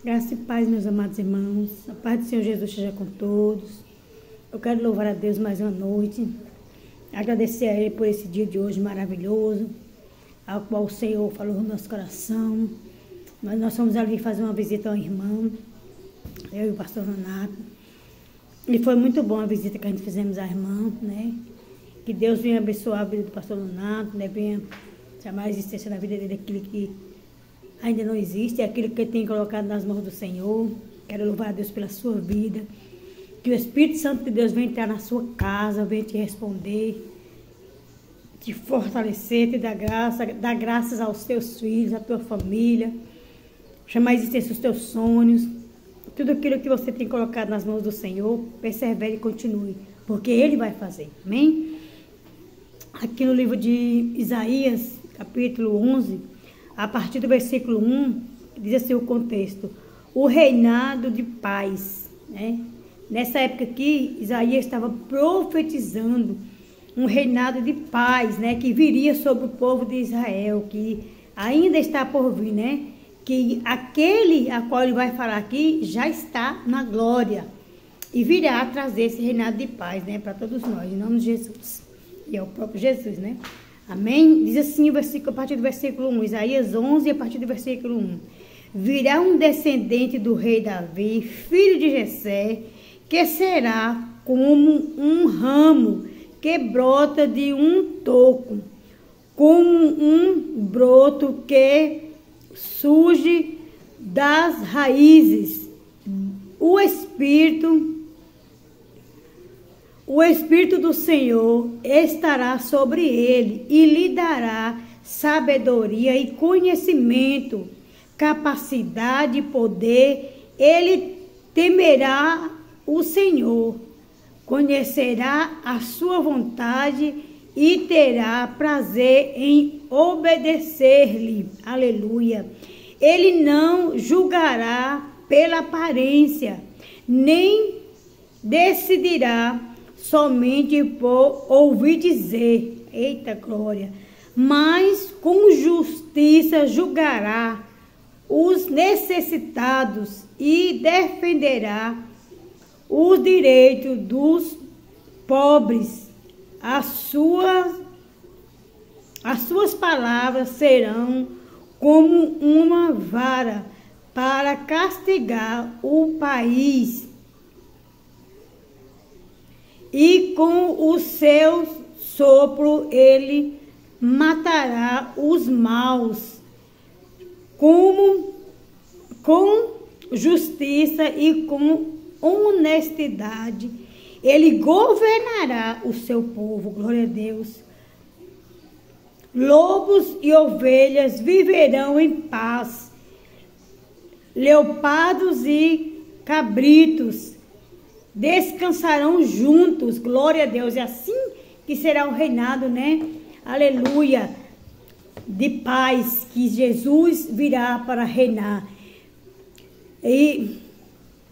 Graça e paz, meus amados irmãos. A paz do Senhor Jesus esteja com todos. Eu quero louvar a Deus mais uma noite. Agradecer a Ele por esse dia de hoje maravilhoso, ao qual o Senhor falou no nosso coração. Mas nós fomos ali fazer uma visita ao irmão, eu e o pastor Renato. E foi muito bom a visita que a gente fizemos à irmã, né? Que Deus venha abençoar a vida do pastor Renato, né? Venha chamar a existência na vida dele aquilo que ainda não existe, é aquilo que ele tem colocado nas mãos do Senhor. Quero louvar a Deus pela sua vida. Que o Espírito Santo de Deus venha entrar na sua casa, venha te responder, te fortalecer, te dar graça, dar graças aos teus filhos, à tua família, chamar a existência os teus sonhos, tudo aquilo que você tem colocado nas mãos do Senhor, persevere e continue, porque Ele vai fazer, amém? Aqui no livro de Isaías, capítulo 11, a partir do versículo 1, diz assim o contexto: o reinado de paz, né? Nessa época aqui, Isaías estava profetizando um reinado de paz, né? Que viria sobre o povo de Israel, que ainda está por vir, né? Que aquele a qual ele vai falar aqui já está na glória e virá trazer esse reinado de paz, né? Para todos nós, em nome de Jesus. E é o próprio Jesus, né? Amém? Diz assim o versículo, a partir do versículo 1, Isaías 11, a partir do versículo 1. Virá um descendente do rei Davi, filho de Jessé, que será como um ramo que brota de um toco, como um broto que surge das raízes. O Espírito do Senhor estará sobre ele e lhe dará sabedoria e conhecimento, capacidade e poder. Ele temerá o Senhor, conhecerá a sua vontade e terá prazer em obedecer-lhe. Aleluia. Ele não julgará pela aparência, nem decidirá somente por ouvir dizer, eita glória, mas com justiça julgará os necessitados e defenderá os direitos dos pobres. As suas palavras serão como uma vara para castigar o país, e com o seu sopro ele matará os maus. Com justiça e com honestidade ele governará o seu povo. Glória a Deus. Lobos e ovelhas viverão em paz, leopardos e cabritos descansarão juntos. Glória a Deus. É assim que será o reinado, né? Aleluia, de paz, que Jesus virá para reinar. E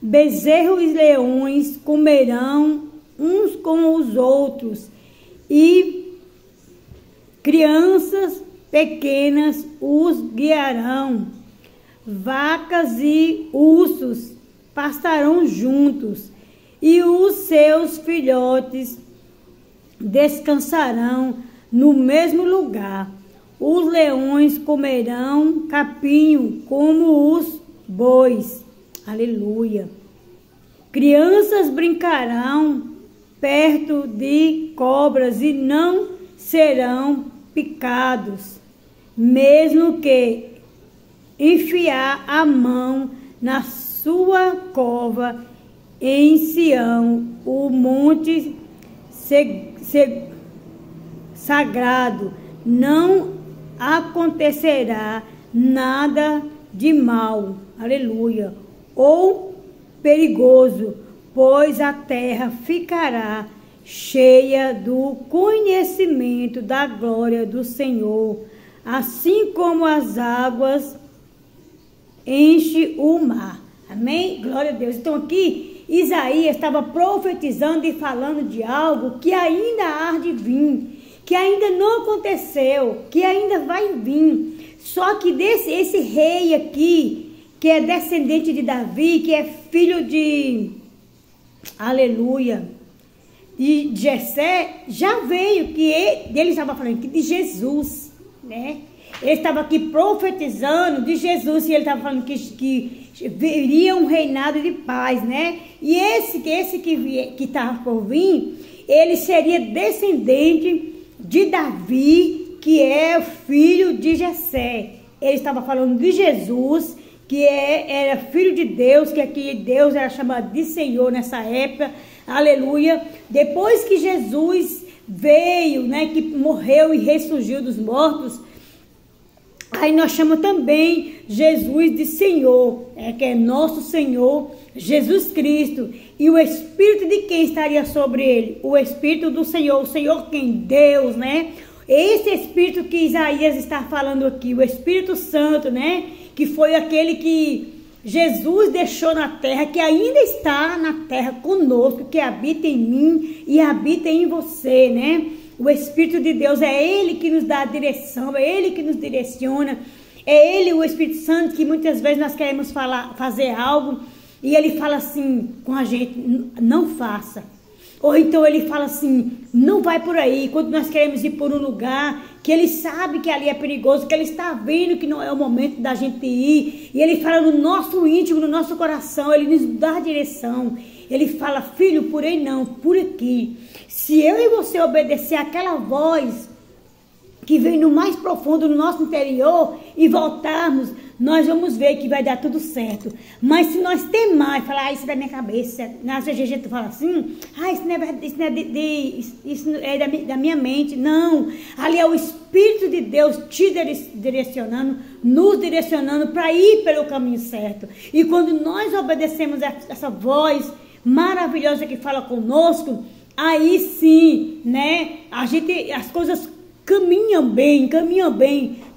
bezerros e leões comerão uns com os outros, e crianças pequenas os guiarão. Vacas e ursos pastarão juntos, e os seus filhotes descansarão no mesmo lugar. Os leões comerão capim como os bois. Aleluia. Crianças brincarão perto de cobras e não serão picados, mesmo que enfiar a mão na sua cova. Em Sião, o monte sagrado, não acontecerá nada de mal, aleluia, ou perigoso, pois a terra ficará cheia do conhecimento da glória do Senhor, assim como as águas enchem o mar. Amém? Glória a Deus. Então aqui Isaías estava profetizando e falando de algo que ainda há de vir, que ainda não aconteceu, que ainda vai vir. Só que esse rei aqui, que é descendente de Davi, que é filho de, aleluia, de Jessé, já veio, que ele estava falando aqui de Jesus, né? Ele estava aqui profetizando de Jesus, e ele estava falando que viria um reinado de paz, né? E esse que estava por vir, ele seria descendente de Davi, que é o filho de Jessé. Ele estava falando de Jesus, que era filho de Deus, que aqui Deus era chamado de Senhor nessa época, aleluia. Depois que Jesus veio, né, que morreu e ressurgiu dos mortos, aí nós chamamos também Jesus de Senhor, que é nosso Senhor, Jesus Cristo. E o Espírito de quem estaria sobre ele? O Espírito do Senhor. O Senhor quem? Deus, né? Esse Espírito que Isaías está falando aqui, o Espírito Santo, né? Que foi aquele que Jesus deixou na terra, que ainda está na terra conosco, que habita em mim e habita em você, né? O Espírito de Deus é Ele que nos dá a direção, é Ele que nos direciona, é Ele, o Espírito Santo, que muitas vezes nós queremos fazer algo e Ele fala assim com a gente, não faça. Ou então Ele fala assim, não vai por aí. Quando nós queremos ir por um lugar que Ele sabe que ali é perigoso, que Ele está vendo que não é o momento da gente ir, e Ele fala no nosso íntimo, no nosso coração, Ele nos dá a direção. Ele fala, filho, por aí não, por aqui. Se eu e você obedecer àquela voz que vem no mais profundo, no nosso interior, e voltarmos, nós vamos ver que vai dar tudo certo. Mas se nós temar e falar, isso é da minha cabeça, às vezes a gente fala assim, isso não é verdade, isso é da minha mente. Não, ali é o Espírito de Deus te direcionando, nos direcionando para ir pelo caminho certo. E quando nós obedecemos essa voz maravilhosa que fala conosco, aí sim, né, as coisas caminham bem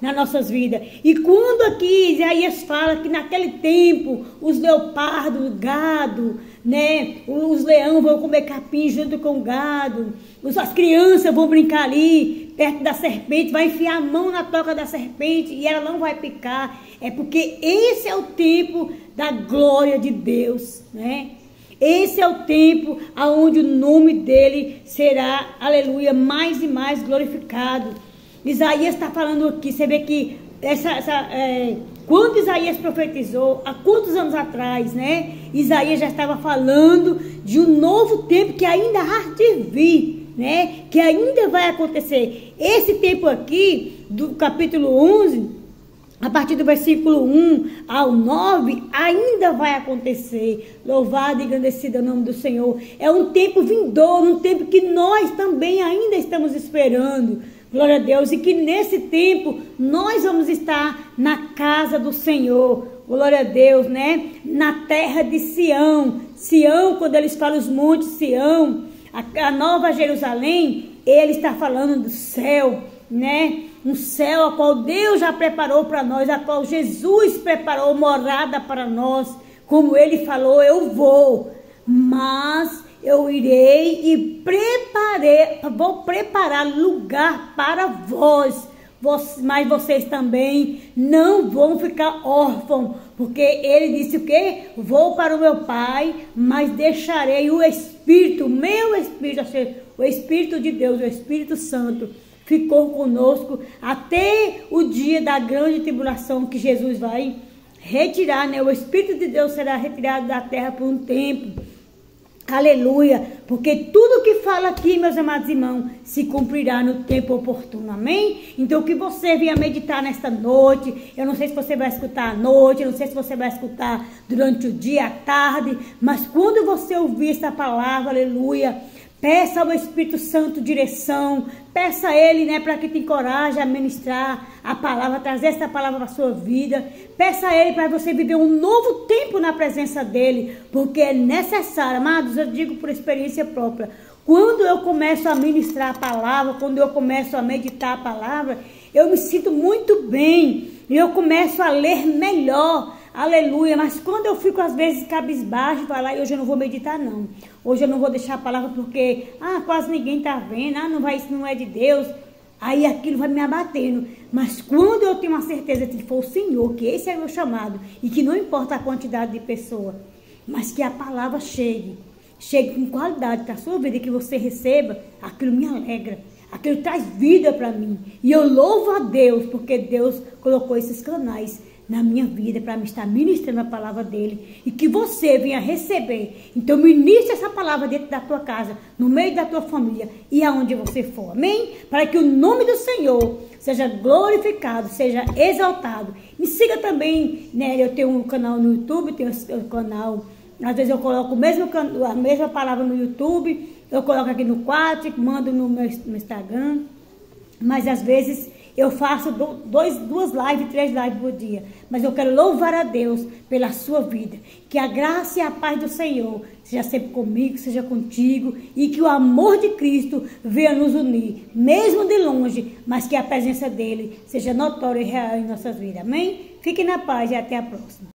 nas nossas vidas. E quando aqui Isaías fala que naquele tempo os leopardos, o gado, né, os leões vão comer capim junto com o gado, as crianças vão brincar ali perto da serpente, vai enfiar a mão na toca da serpente e ela não vai picar, é porque esse é o tempo da glória de Deus, né? Esse é o tempo onde o nome dele será, aleluia, mais e mais glorificado. Isaías está falando aqui, você vê que quando Isaías profetizou, há quantos anos atrás, né? Isaías já estava falando de um novo tempo que ainda há de vir, né? Que ainda vai acontecer. Esse tempo aqui, do capítulo 11... a partir do versículo 1 ao 9, ainda vai acontecer. Louvado e engrandecido é o nome do Senhor. É um tempo vindouro, um tempo que nós também ainda estamos esperando. Glória a Deus. E que nesse tempo nós vamos estar na casa do Senhor. Glória a Deus, né? Na terra de Sião. Sião, quando eles falam os montes Sião, a nova Jerusalém, ele está falando do céu, né? Um céu a qual Deus já preparou para nós, a qual Jesus preparou morada para nós. Como ele falou, eu vou, mas eu irei e vou preparar lugar para vós. Mas vocês também não vão ficar órfãos, porque ele disse o quê? Vou para o meu Pai, mas deixarei o Espírito, meu Espírito, o Espírito de Deus, o Espírito Santo, ficou conosco até o dia da grande tribulação que Jesus vai retirar, né? O Espírito de Deus será retirado da terra por um tempo. Aleluia, porque tudo que fala aqui, meus amados irmãos, se cumprirá no tempo oportuno, amém? Então que você venha meditar nesta noite. Eu não sei se você vai escutar à noite, eu não sei se você vai escutar durante o dia, à tarde, mas quando você ouvir esta palavra, aleluia, peça ao Espírito Santo direção, peça a Ele, né, para que te encoraje a ministrar a palavra, trazer essa palavra para a sua vida. Peça a Ele para você viver um novo tempo na presença dEle, porque é necessário, amados, eu digo por experiência própria. Quando eu começo a ministrar a palavra, quando eu começo a meditar a palavra, eu me sinto muito bem, e eu começo a ler melhor. Aleluia, mas quando eu fico às vezes cabisbaixo, falar, hoje eu não vou meditar não, hoje eu não vou deixar a palavra porque, quase ninguém está vendo, isso não é de Deus. Aí aquilo vai me abatendo. Mas quando eu tenho uma certeza de que for o Senhor, que esse é o meu chamado, e que não importa a quantidade de pessoa, mas que a palavra chegue com qualidade para a sua vida, que você receba, aquilo me alegra. Aquilo traz vida para mim. E eu louvo a Deus, porque Deus colocou esses canais na minha vida para me estar ministrando a palavra dele. E que você venha receber. Então ministre essa palavra dentro da tua casa, no meio da tua família e aonde você for. Amém? Para que o nome do Senhor seja glorificado, seja exaltado. Me siga também, né? Eu tenho um canal no YouTube, tenho um canal... Às vezes eu coloco a mesma palavra no YouTube, eu coloco aqui no quadro, mando no meu Instagram. Mas às vezes eu faço duas lives, 3 lives por dia. Mas eu quero louvar a Deus pela sua vida. Que a graça e a paz do Senhor seja sempre comigo, seja contigo. E que o amor de Cristo venha nos unir, mesmo de longe. Mas que a presença dele seja notória e real em nossas vidas. Amém? Fiquem na paz e até a próxima.